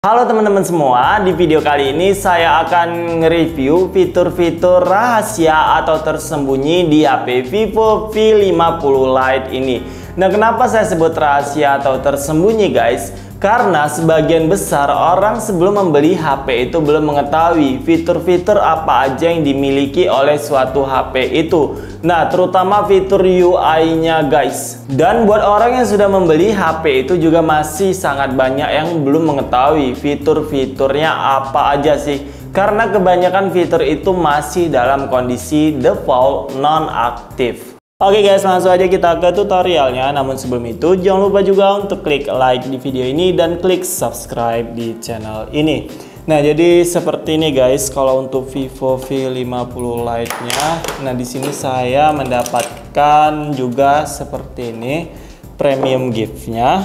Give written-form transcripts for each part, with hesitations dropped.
Halo teman-teman semua, di video kali ini saya akan nge-review fitur-fitur rahasia atau tersembunyi di HP Vivo V50 Lite ini. Nah, kenapa saya sebut rahasia atau tersembunyi guys? Karena sebagian besar orang sebelum membeli HP itu belum mengetahui fitur-fitur apa aja yang dimiliki oleh suatu HP itu. Nah, terutama fitur UI-nya guys. Dan buat orang yang sudah membeli HP itu juga masih sangat banyak yang belum mengetahui fitur-fiturnya apa aja sih. Karena kebanyakan fitur itu masih dalam kondisi default non-aktif. Oke guys, langsung aja kita ke tutorialnya. Namun sebelum itu, jangan lupa juga untuk klik like di video ini dan klik subscribe di channel ini. Nah, jadi seperti ini guys, kalau untuk Vivo V50 Lite-nya. Nah, di sini saya mendapatkan juga seperti ini premium gift-nya.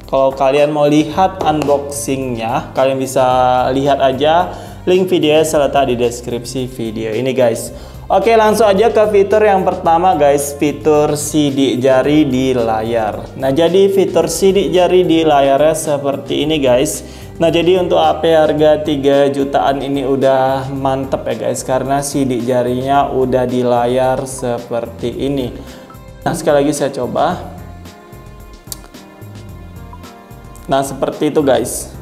Kalau kalian mau lihat unboxing-nya, kalian bisa lihat aja link videonya terletak di deskripsi video ini guys. Oke, langsung aja ke fitur yang pertama guys, fitur sidik jari di layar. Nah, jadi fitur sidik jari di layarnya seperti ini guys. Nah, jadi untuk HP harga 3 jutaan ini udah mantep ya guys, karena sidik jarinya udah di layar seperti ini. Nah, sekali lagi saya coba. Nah, seperti itu guys.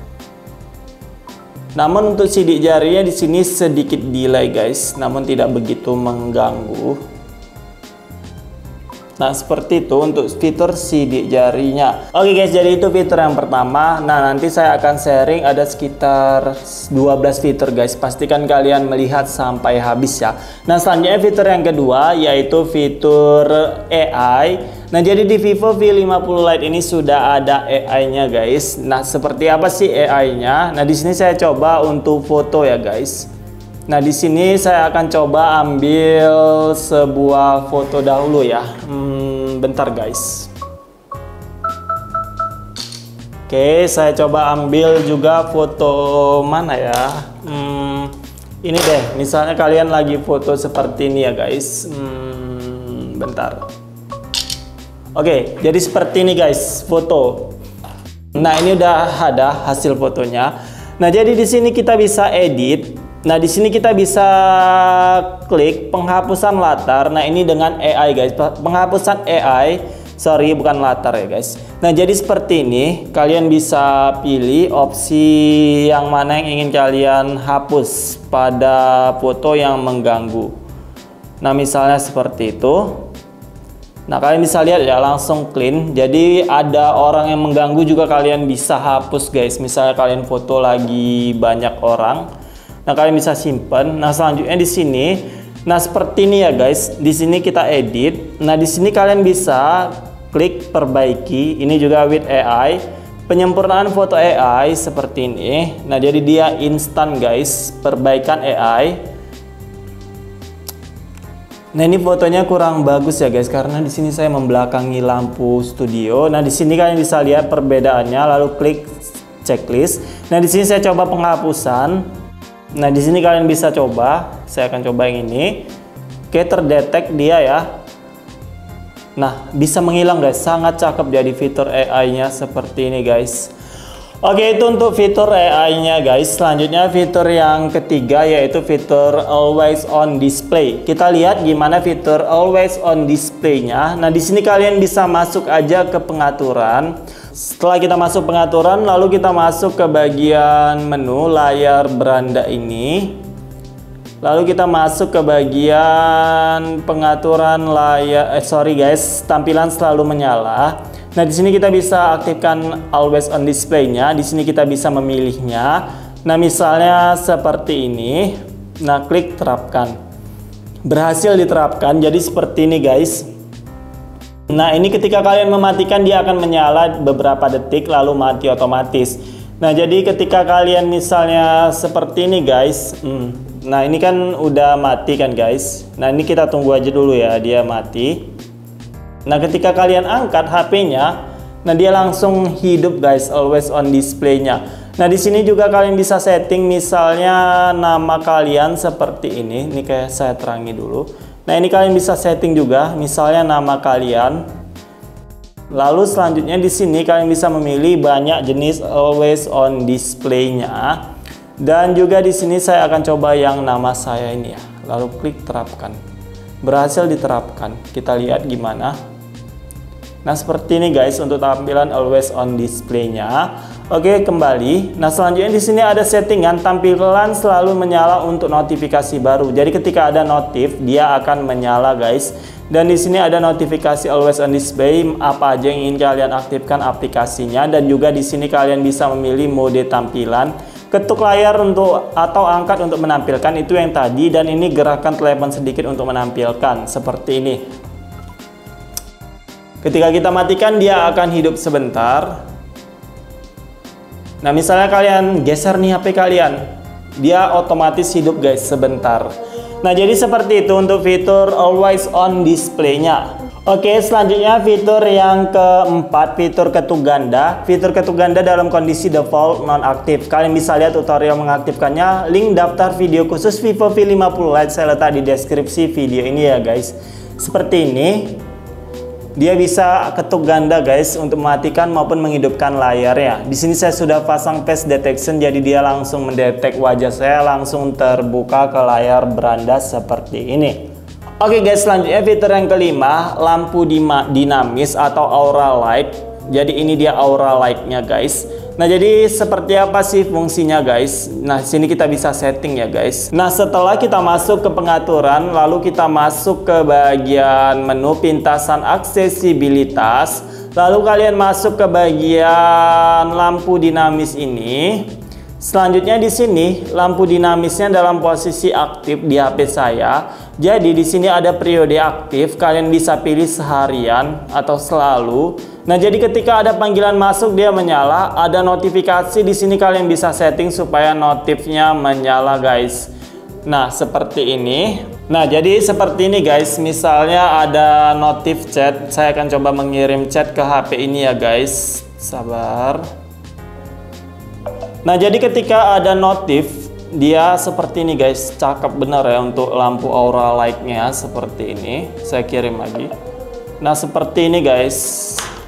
Namun untuk sidik jarinya di sini sedikit delay guys, namun tidak begitu mengganggu. Nah, seperti itu untuk fitur sidik jarinya. Oke guys, jadi itu fitur yang pertama. Nah, nanti saya akan sharing ada sekitar 12 fitur guys. Pastikan kalian melihat sampai habis ya. Nah, selanjutnya fitur yang kedua yaitu fitur AI. Nah, jadi di Vivo V50 Lite ini sudah ada AI-nya guys. Nah, seperti apa sih AI-nya? Nah, di sini saya coba untuk foto ya guys. Nah, di sini saya akan coba ambil sebuah foto dahulu ya. Bentar guys. Oke, saya coba ambil juga foto mana ya? Ini deh, misalnya kalian lagi foto seperti ini ya guys. Bentar. Oke, jadi seperti ini guys foto. Nah, ini udah ada hasil fotonya. Nah, jadi di sini kita bisa edit. Nah, di sini kita bisa klik penghapusan latar. Nah, ini dengan AI guys. Penghapusan AI, sorry bukan latar ya guys. Nah, jadi seperti ini. Kalian bisa pilih opsi yang mana yang ingin kalian hapus pada foto yang mengganggu. Nah, misalnya seperti itu. Nah, kalian bisa lihat ya, langsung clean. Jadi ada orang yang mengganggu juga kalian bisa hapus guys. Misalnya kalian foto lagi banyak orang, nah kalian bisa simpan. Nah, selanjutnya di sini, nah seperti ini ya guys. Di sini kita edit. Nah, di sini kalian bisa klik perbaiki. Ini juga with AI. Penyempurnaan foto AI seperti ini. Nah, jadi dia instan guys, perbaikan AI. Nah, ini fotonya kurang bagus ya guys, karena di sini saya membelakangi lampu studio. Nah, di sini kalian bisa lihat perbedaannya, lalu klik checklist. Nah, di sini saya coba penghapusan. Nah, di sini kalian bisa coba. Saya akan coba yang ini. Oke, terdetek dia ya. Nah, bisa menghilang guys. Sangat cakep jadi fitur AI-nya seperti ini guys. Oke, itu untuk fitur AI-nya guys. Selanjutnya fitur yang ketiga yaitu fitur Always On Display. Kita lihat gimana fitur Always On Display-nya. Nah, di sini kalian bisa masuk aja ke pengaturan. Setelah kita masuk pengaturan, lalu kita masuk ke bagian menu layar beranda ini. Lalu kita masuk ke bagian pengaturan layar, tampilan selalu menyala. Nah, di sini kita bisa aktifkan Always On Display-nya. Di sini kita bisa memilihnya. Nah, misalnya seperti ini. Nah, klik terapkan. Berhasil diterapkan. Jadi seperti ini guys. Nah, ini ketika kalian mematikan dia akan menyala beberapa detik lalu mati otomatis. Nah, jadi ketika kalian misalnya seperti ini guys. Nah, ini kan udah mati kan guys. Nah, ini kita tunggu aja dulu ya dia mati. Nah, ketika kalian angkat HP-nya, nah dia langsung hidup guys, Always On Display-nya. Nah, di sini juga kalian bisa setting misalnya nama kalian seperti ini. Ini kayak saya terangi dulu. Nah, ini kalian bisa setting juga misalnya nama kalian. Lalu selanjutnya di sini kalian bisa memilih banyak jenis always on display-nya. Dan juga di sini saya akan coba yang nama saya ini ya. Lalu klik terapkan. Berhasil diterapkan. Kita lihat gimana. Nah, seperti ini guys untuk tampilan always on display-nya. Oke, kembali. Nah, selanjutnya di sini ada settingan tampilan selalu menyala untuk notifikasi baru. Jadi ketika ada notif, dia akan menyala guys. Dan di sini ada notifikasi always on display, apa aja yang ingin kalian aktifkan aplikasinya. Dan juga di sini kalian bisa memilih mode tampilan. Ketuk layar untuk atau angkat untuk menampilkan, itu yang tadi. Dan ini gerakan telepon sedikit untuk menampilkan seperti ini. Ketika kita matikan, dia akan hidup sebentar. Nah, misalnya kalian geser nih HP kalian, dia otomatis hidup guys sebentar. Nah, jadi seperti itu untuk fitur always on display-nya. Oke, selanjutnya fitur yang keempat, fitur ketuk ganda. Fitur ketuk ganda dalam kondisi default nonaktif. Kalian bisa lihat tutorial mengaktifkannya. Link daftar video khusus Vivo V50 Lite saya letak di deskripsi video ini ya guys. Seperti ini. Dia bisa ketuk ganda guys untuk mematikan maupun menghidupkan layarnya. Di sini saya sudah pasang face detection, jadi dia langsung mendetek wajah saya, langsung terbuka ke layar beranda seperti ini. Oke guys, selanjutnya fitur yang kelima, lampu dinamis atau aura light. Jadi ini dia aura light-nya guys. Nah, jadi seperti apa sih fungsinya guys? Nah, sini kita bisa setting ya guys. Nah, setelah kita masuk ke pengaturan, lalu kita masuk ke bagian menu pintasan aksesibilitas, lalu kalian masuk ke bagian lampu dinamis ini. Selanjutnya di sini lampu dinamisnya dalam posisi aktif di HP saya. Jadi di sini ada periode aktif, kalian bisa pilih seharian atau selalu. Nah, jadi ketika ada panggilan masuk dia menyala, ada notifikasi di sini kalian bisa setting supaya notifnya menyala guys. Nah, seperti ini. Nah, jadi seperti ini guys. Misalnya ada notif chat, saya akan coba mengirim chat ke HP ini ya guys. Sabar. Nah, jadi ketika ada notif, dia seperti ini guys. Cakep benar ya untuk lampu aura light-nya seperti ini. Saya kirim lagi. Nah, seperti ini guys.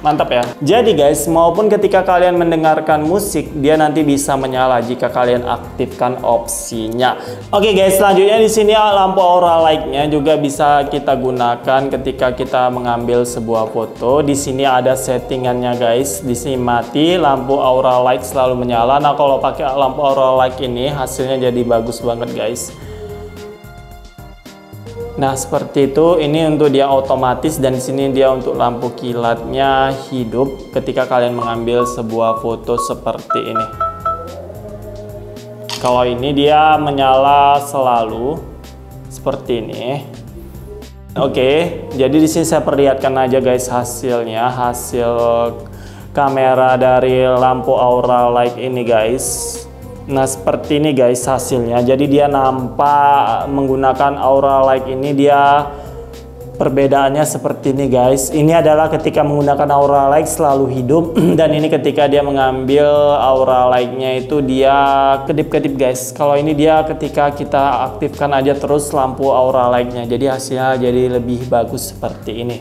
Mantap ya. Jadi guys, maupun ketika kalian mendengarkan musik, dia nanti bisa menyala jika kalian aktifkan opsinya. Oke guys, selanjutnya di sini lampu aura light-nya juga bisa kita gunakan ketika kita mengambil sebuah foto. Di sini ada settingannya guys. Di sini mati, lampu aura light selalu menyala. Nah, kalau pakai lampu aura light ini hasilnya jadi bagus banget guys. Nah, seperti itu. Ini untuk dia otomatis dan di sini dia untuk lampu kilatnya hidup ketika kalian mengambil sebuah foto seperti ini. Kalau ini dia menyala selalu seperti ini. Oke, jadi di sini saya perlihatkan aja guys hasilnya, hasil kamera dari lampu aura light ini guys. Nah, seperti ini guys hasilnya. Jadi dia nampak menggunakan aura light ini, dia perbedaannya seperti ini guys. Ini adalah ketika menggunakan aura light selalu hidup dan ini ketika dia mengambil aura light-nya itu dia kedip-kedip guys. Kalau ini dia ketika kita aktifkan aja terus lampu aura light-nya. Jadi hasilnya jadi lebih bagus seperti ini.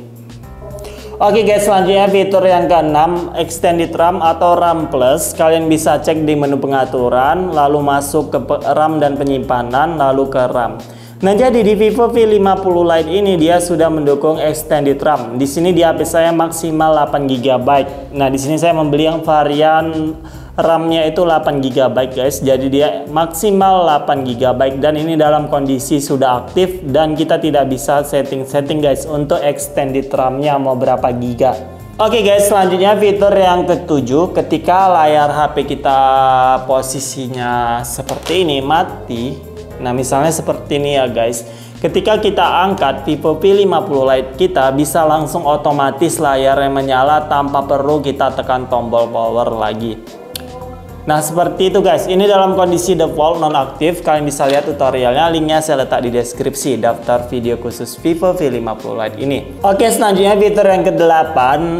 Oke guys, selanjutnya fitur yang keenam, extended RAM atau RAM plus. Kalian bisa cek di menu pengaturan, lalu masuk ke RAM dan penyimpanan, lalu ke RAM. Nah, jadi di Vivo V50 Lite ini dia sudah mendukung extended RAM. Di sini di HP saya maksimal 8 GB. Nah, di sini saya membeli yang varian RAM-nya itu 8 GB guys. Jadi dia maksimal 8 GB dan ini dalam kondisi sudah aktif dan kita tidak bisa setting guys untuk extended RAM-nya mau berapa giga. Oke guys, selanjutnya fitur yang ketujuh, ketika layar HP kita posisinya seperti ini mati. Nah, misalnya seperti ini ya guys. Ketika kita angkat Vivo V50 Lite kita bisa langsung otomatis layarnya menyala tanpa perlu kita tekan tombol power lagi. Nah, seperti itu guys. Ini dalam kondisi default nonaktif. Kalian bisa lihat tutorialnya, linknya saya letak di deskripsi daftar video khusus Vivo V50 Lite ini. Oke, selanjutnya fitur yang ke-8,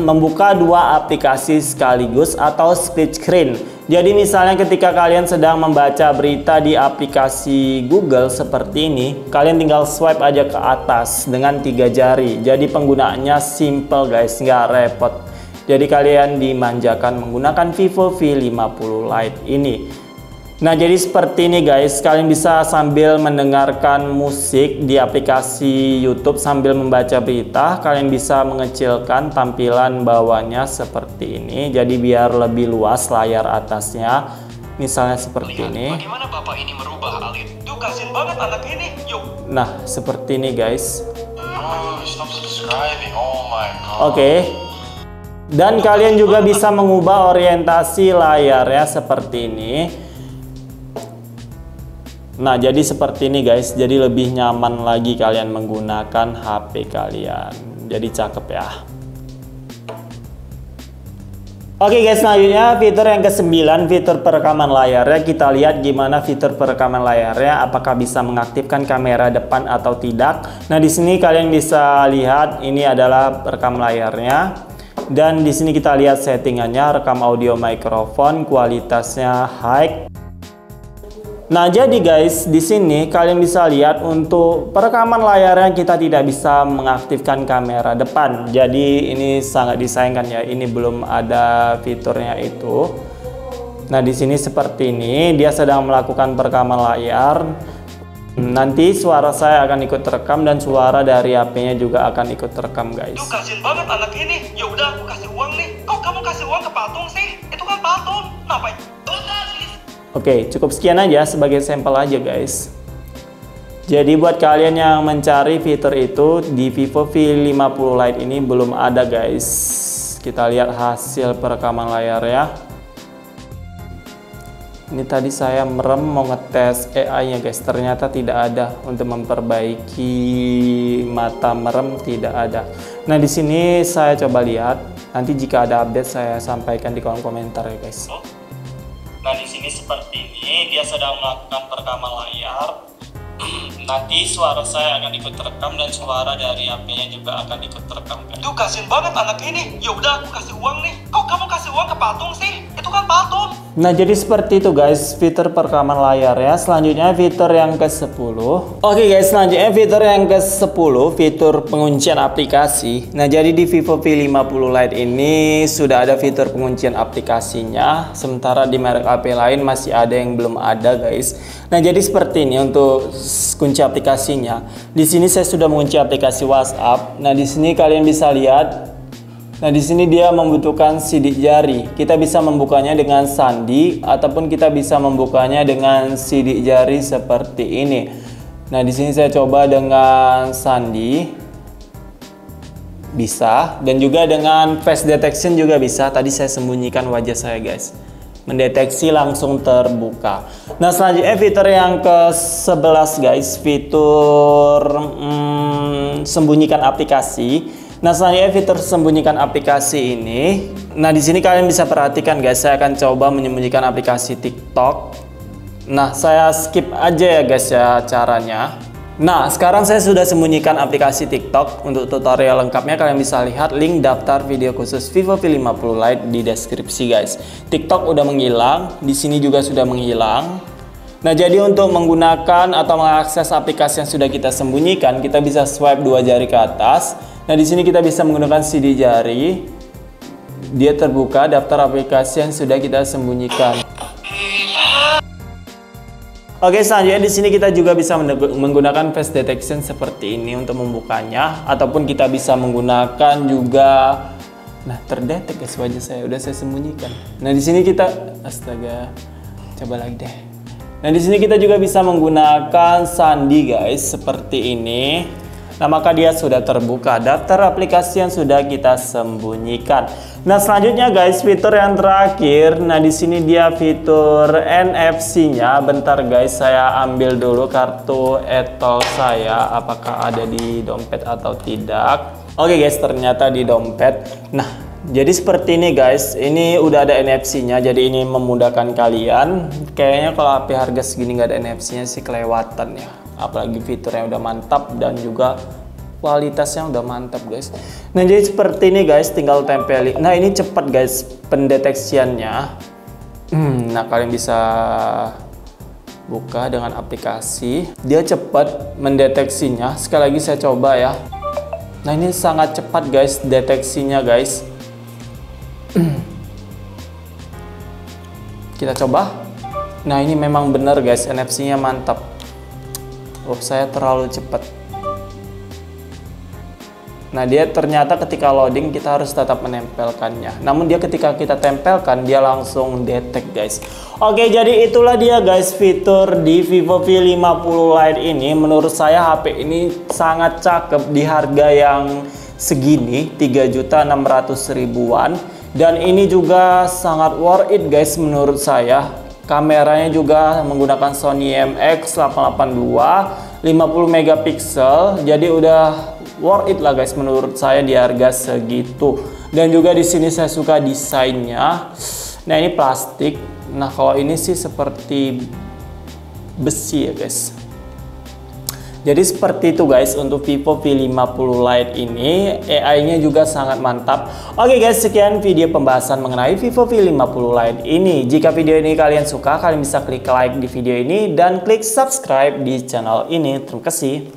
membuka dua aplikasi sekaligus atau split screen. Jadi misalnya ketika kalian sedang membaca berita di aplikasi Google seperti ini, kalian tinggal swipe aja ke atas dengan 3 jari. Jadi penggunaannya simple guys, nggak repot. Jadi kalian dimanjakan menggunakan Vivo V50 Lite ini. Nah, jadi seperti ini guys, kalian bisa sambil mendengarkan musik di aplikasi YouTube sambil membaca berita. Kalian bisa mengecilkan tampilan bawahnya seperti ini, jadi biar lebih luas layar atasnya. Misalnya seperti ini. Bagaimana Bapak ini merubah Alin? Duh, kasihan banget anak ini. Yuk. Nah, seperti ini guys. Stop subscribing. Oh my god. Oke. Dan kalian juga bisa mengubah orientasi layarnya seperti ini. Nah, jadi seperti ini guys, jadi lebih nyaman lagi kalian menggunakan HP kalian. Jadi cakep ya. Oke guys, selanjutnya fitur yang ke-9, fitur perekaman layarnya. Kita lihat gimana fitur perekaman layarnya, apakah bisa mengaktifkan kamera depan atau tidak. Nah, di sini kalian bisa lihat ini adalah perekam layarnya. Dan di sini kita lihat settingannya, rekam audio mikrofon, kualitasnya high. Nah, jadi guys, di sini kalian bisa lihat untuk perekaman layarnya kita tidak bisa mengaktifkan kamera depan. Jadi ini sangat disayangkan ya, ini belum ada fiturnya itu. Nah, di sini seperti ini, dia sedang melakukan perekaman layar. Nanti suara saya akan ikut terekam dan suara dari HP-nya juga akan ikut terekam guys. Duh, kasihan banget anak ini. Ya udah, aku kasih uang nih. Kok kamu kasih uang ke patung sih? Itu kan patung. Ngapain? Oke, cukup sekian aja sebagai sampel aja guys. Jadi buat kalian yang mencari fitur itu di Vivo V50 Lite ini belum ada guys. Kita lihat hasil perekaman layar ya. Ini tadi saya merem mau ngetes AI-nya guys, ternyata tidak ada untuk memperbaiki mata merem, tidak ada. Nah, di sini saya coba lihat. Nanti jika ada update saya sampaikan di kolom komentar ya guys. Nah, di sini seperti ini, dia sedang melakukan perekaman layar. Nanti suara saya akan ikut terekam dan suara dari HP-nya juga akan ikut terekam. Duh, kasihan banget anak ini. Ya udah, aku kasih uang nih. Kok kamu kasih uang ke patung sih? Itu kan patung. Nah, jadi seperti itu guys fitur perekaman layar ya. Selanjutnya fitur yang ke-10. Oke guys, selanjutnya fitur yang ke-10, fitur penguncian aplikasi. Nah, jadi di Vivo V50 Lite ini sudah ada fitur penguncian aplikasinya, sementara di merek HP lain masih ada yang belum ada guys. Nah, jadi seperti ini untuk kunci aplikasinya. Di sini saya sudah mengunci aplikasi WhatsApp. Nah, di sini kalian bisa lihat. Nah, di sini dia membutuhkan sidik jari. Kita bisa membukanya dengan sandi ataupun kita bisa membukanya dengan sidik jari seperti ini. Nah, di sini saya coba dengan sandi. Bisa, dan juga dengan face detection juga bisa. Tadi saya sembunyikan wajah saya, guys. Mendeteksi langsung terbuka. Nah, selanjutnya fitur yang ke-11 guys, fitur sembunyikan aplikasi. Nah, selanjutnya fitur sembunyikan aplikasi ini. Nah, di sini kalian bisa perhatikan guys, saya akan coba menyembunyikan aplikasi TikTok. Nah, saya skip aja ya guys ya caranya. Nah, sekarang saya sudah sembunyikan aplikasi TikTok. Untuk tutorial lengkapnya kalian bisa lihat link daftar video khusus Vivo V50 Lite di deskripsi guys. TikTok udah menghilang, di sini juga sudah menghilang. Nah, jadi untuk menggunakan atau mengakses aplikasi yang sudah kita sembunyikan, kita bisa swipe dua jari ke atas. Nah, di sini kita bisa menggunakan sidik jari. Dia terbuka daftar aplikasi yang sudah kita sembunyikan. Oke, selanjutnya di sini kita juga bisa menggunakan face detection seperti ini untuk membukanya, ataupun kita bisa menggunakan juga. Nah, terdetek guys wajah saya, udah saya sembunyikan. Nah, di sini kita astaga. Coba lagi deh. Nah, di sini kita juga bisa menggunakan sandi guys seperti ini. Nah, maka dia sudah terbuka daftar aplikasi yang sudah kita sembunyikan. Nah, selanjutnya guys, fitur yang terakhir. Nah, di sini dia fitur NFC-nya. Bentar guys, saya ambil dulu kartu etol saya, apakah ada di dompet atau tidak. Oke guys, ternyata di dompet. Nah, jadi seperti ini guys. Ini udah ada NFC-nya, jadi ini memudahkan kalian. Kayaknya kalau HP harga segini nggak ada NFC-nya sih kelewatan ya. Apalagi fiturnya udah mantap dan juga kualitasnya udah mantap guys. Nah, jadi seperti ini guys, tinggal tempelin. Nah, ini cepat guys pendeteksiannya. Nah, kalian bisa buka dengan aplikasi, dia cepat mendeteksinya. Sekali lagi saya coba ya. Nah, ini sangat cepat guys deteksinya guys. Kita coba. Nah, ini memang benar guys, NFC-nya mantap. Oh, saya terlalu cepat. Nah, dia ternyata ketika loading kita harus tetap menempelkannya. Namun dia ketika kita tempelkan dia langsung detect guys. Oke, jadi itulah dia guys fitur di Vivo V50 Lite ini. Menurut saya HP ini sangat cakep di harga yang segini, 3.600.000-an. Dan ini juga sangat worth it guys menurut saya. Kameranya juga menggunakan Sony IMX882 50 megapiksel. Jadi udah worth it lah guys menurut saya di harga segitu. Dan juga di sini saya suka desainnya. Nah, ini plastik. Nah, kalau ini sih seperti besi ya guys. Jadi seperti itu guys untuk Vivo V50 Lite ini. AI-nya juga sangat mantap. Oke guys, sekian video pembahasan mengenai Vivo V50 Lite ini. Jika video ini kalian suka, kalian bisa klik like di video ini dan klik subscribe di channel ini. Terima kasih.